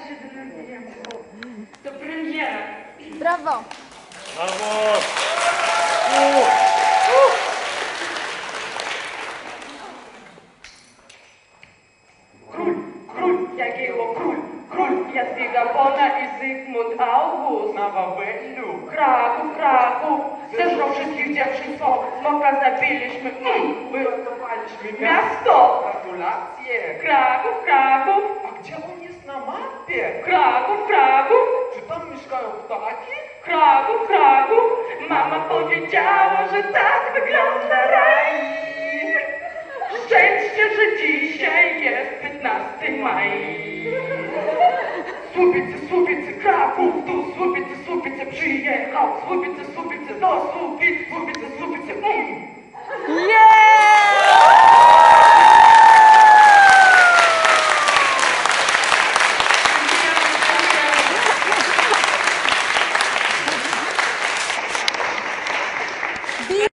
się denerwujemy. To premiera. Brawo! Brawo! Król, jakiego król? Król Jadwiga Bona i Zygmunt August. Na Wawelu! Kraków, zeżrał wszystkich dziewczyn, co smoka zabiliśmy. Wyratowaliśmy Miasto! Gratulacje! Kraków, A gdzie on jest na mapie? Kraków. Czy tam mieszkają ptaki? Kraków. Mama powiedziała, że tak wygląda raj. Szczęście, że dzisiaj jest 15 maj. Słubice, Kraków, tu Słubice przyjechał. Słubice, do Słubice.